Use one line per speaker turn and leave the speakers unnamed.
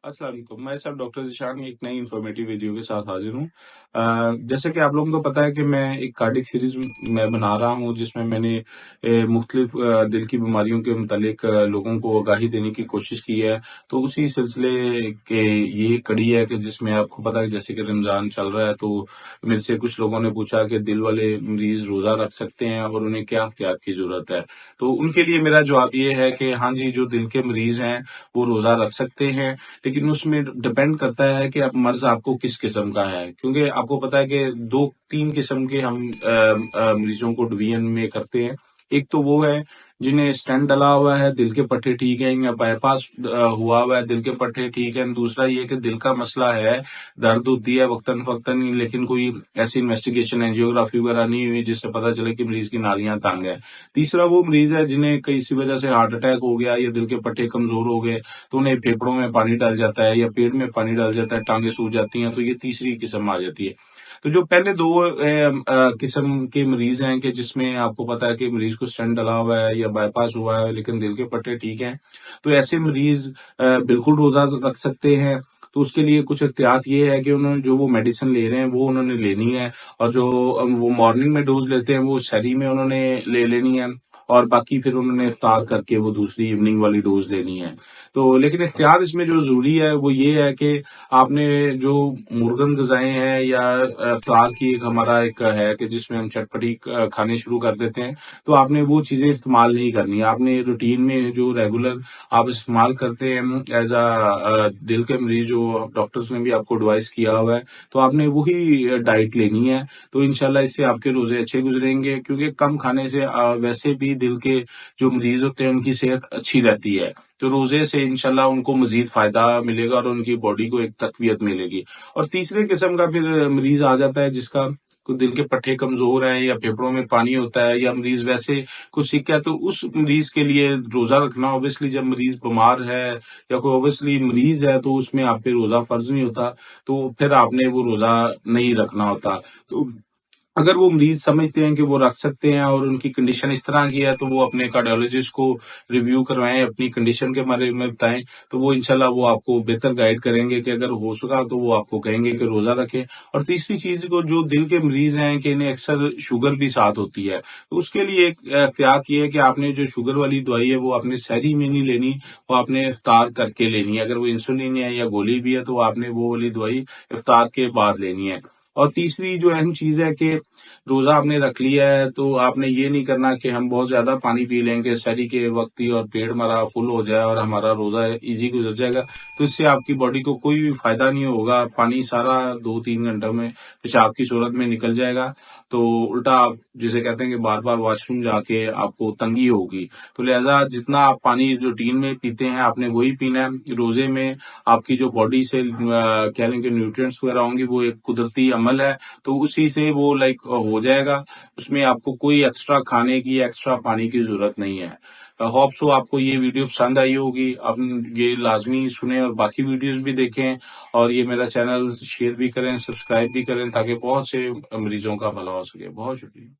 अस्सलाम वालेकुम। मैं सब डॉक्टर ज़ीशान एक नई इन्फॉर्मेटिव वीडियो के साथ हाज़िर हूँ। जैसे कि आप लोगों को पता है कि मैं एक कार्डियक सीरीज़ मैं बना रहा हूँ जिसमें मैंने मुख्तलिफ दिल की बीमारियों के मुतालिक लोगों को आगाही देने की कोशिश की है। तो उसी सिलसिले के ये कड़ी है कि जिसमें आपको पता है जैसे कि रमज़ान चल रहा है, तो मेरे से कुछ लोगों ने पूछा कि दिल वाले मरीज़ रोज़ा रख सकते हैं और उन्हें क्या एहतियात की ज़रूरत है। तो उनके लिए मेरा जवाब ये है कि हाँ जी, जो दिल के मरीज़ हैं वो रोज़ा रख सकते हैं। लेकिन उसमें डिपेंड करता है कि अब मर्ज़ आपको किस किस्म का है, क्योंकि आपको पता है कि 2-3 किस्म के हम मरीज़ों को डिवीज़न में करते हैं। एक तो वो है जिन्हें स्टेंट डला हुआ है, दिल के पट्टे ठीक हैं, या बाईपास हुआ हुआ है, दिल के पट्टे ठीक हैं। दूसरा ये कि दिल का मसला है, दर्द होती है वक़्तन-फ़वक़्तन, लेकिन कोई ऐसी इन्वेस्टिगेशन एंजियोग्राफी वगैरह नहीं हुई जिससे पता चले कि मरीज़ की नाड़ियाँ तंग है। तीसरा वो मरीज़ है जिन्हें किसी वजह से हार्ट अटैक हो गया या दिल के पट्टे कमज़ोर हो गए, तो उन्हें फेफड़ों में पानी डल जाता है या पेट में पानी डल जाता है, टाँगें सूज जाती हैं, तो ये तीसरी किस्म आ जाती है। तो जो पहले 2 किस्म के मरीज़ हैं कि जिसमें आपको पता है कि मरीज़ को स्टेंट डला हुआ है या बाईपास हुआ है लेकिन दिल के पट्टे ठीक हैं, तो ऐसे मरीज़ बिल्कुल रोज़ा रख सकते हैं। तो उसके लिए कुछ एहतियात ये है कि उन्होंने जो वो मेडिसिन ले रहे हैं वो उन्होंने लेनी है, और जो वो मॉर्निंग में डोज़ लेते हैं वो सहरी में उन्होंने ले लेनी है, और बाकी फिर उन्होंने इफ्तार करके वो दूसरी इवनिंग वाली डोज़ लेनी है। तो लेकिन एहतियात इसमें जो ज़रूरी है वो ये है कि आपने जो मुर्गन ग़िज़ाएँ हैं या इफ्तार की एक हमारा एक है कि जिसमें हम चटपटी खाने शुरू कर देते हैं, तो आपने वो चीज़ें इस्तेमाल नहीं करनी है। आपने रूटीन में जो रेगुलर आप इस्तेमाल करते हैं एज़ दिल के मरीज़ जो डॉक्टर्स ने भी आपको एडवाइस किया हुआ है, तो आपने वही डाइट लेनी है। तो इंशाल्लाह इससे आपके रोज़े अच्छे गुज़रेंगे, क्योंकि कम खाने से वैसे भी दिल के जो मरीज़ होते हैं उनकी सेहत अच्छी रहती है। तो रोज़े से इंशाल्लाह उनको मज़ीद फ़ायदा मिलेगा और उनकी बॉडी को एक तक़वियत मिलेगी। और तीसरे किस्म का फिर मरीज़ आ जाता है जिसका दिल के पट्टे कमज़ोर हैं या फेफड़ों में पानी होता है या मरीज़ वैसे कुछ सिक है, तो उस मरीज़ के लिए रोज़ा रखना ऑब्वियसली, जब मरीज़ बीमार है या कोई ऑब्वियसली मरीज़ है तो उसमें आप पे रोज़ा फ़र्ज़ नहीं होता, तो फिर आपने वो रोज़ा नहीं रखना होता। तो अगर वो मरीज़ समझते हैं कि वो रख सकते हैं और उनकी कंडीशन इस तरह की है, तो वो अपने कार्डियोलॉजिस्ट को रिव्यू करवाएँ, अपनी कंडीशन के बारे में बताएँ, तो वो इंशाल्लाह वो आपको बेहतर गाइड करेंगे कि अगर हो सका तो वो आपको कहेंगे कि रोज़ा रखें। और तीसरी चीज़ को जो दिल के मरीज़ हैं कि इन्हें अक्सर शुगर भी साथ होती है, तो उसके लिए एक एहतियात ये है कि आपने जो शुगर वाली दवाई है वो आपने सहरी में नहीं लेनी, वो आपने इफ्तार करके लेनी है। अगर वो इंसुलिन है या गोली भी है तो आपने वो वाली दवाई इफ्तार के बाद लेनी है। और तीसरी जो अहम चीज़ है कि रोज़ा आपने रख लिया है, तो आपने ये नहीं करना कि हम बहुत ज़्यादा पानी पी लेंगे सहरी के वक़्त ही और पेट हमारा फुल हो जाए और हमारा रोज़ा ईज़ी गुज़र जाएगा। तो इससे आपकी बॉडी को कोई भी फ़ायदा नहीं होगा। पानी सारा 2-3 घंटों में पेशाब की सूरत में निकल जाएगा। तो उल्टा आप जिसे कहते हैं कि बार-बार वॉशरूम जाके आपको तंगी होगी। तो लिहाज़ा जितना आप पानी रूटीन में पीते हैं आपने वही पीना है। रोज़े में आपकी जो बॉडी से कह लें कि न्यूट्रिएंट्स वग़ैरह होंगे, वो एक कुदरती अमल है, तो उसी से वो हो जाएगा। उसमें आपको कोई एक्स्ट्रा खाने की, एक्स्ट्रा पानी की ज़रूरत नहीं है। होप सो आपको ये वीडियो पसंद आई होगी। आप ये लाज़मी सुनें और बाकी वीडियोज़ भी देखें, और ये मेरा चैनल शेयर भी करें, सब्सक्राइब भी करें, ताकि बहुत से मरीज़ों का भला हो सके। बहुत शुक्रिया।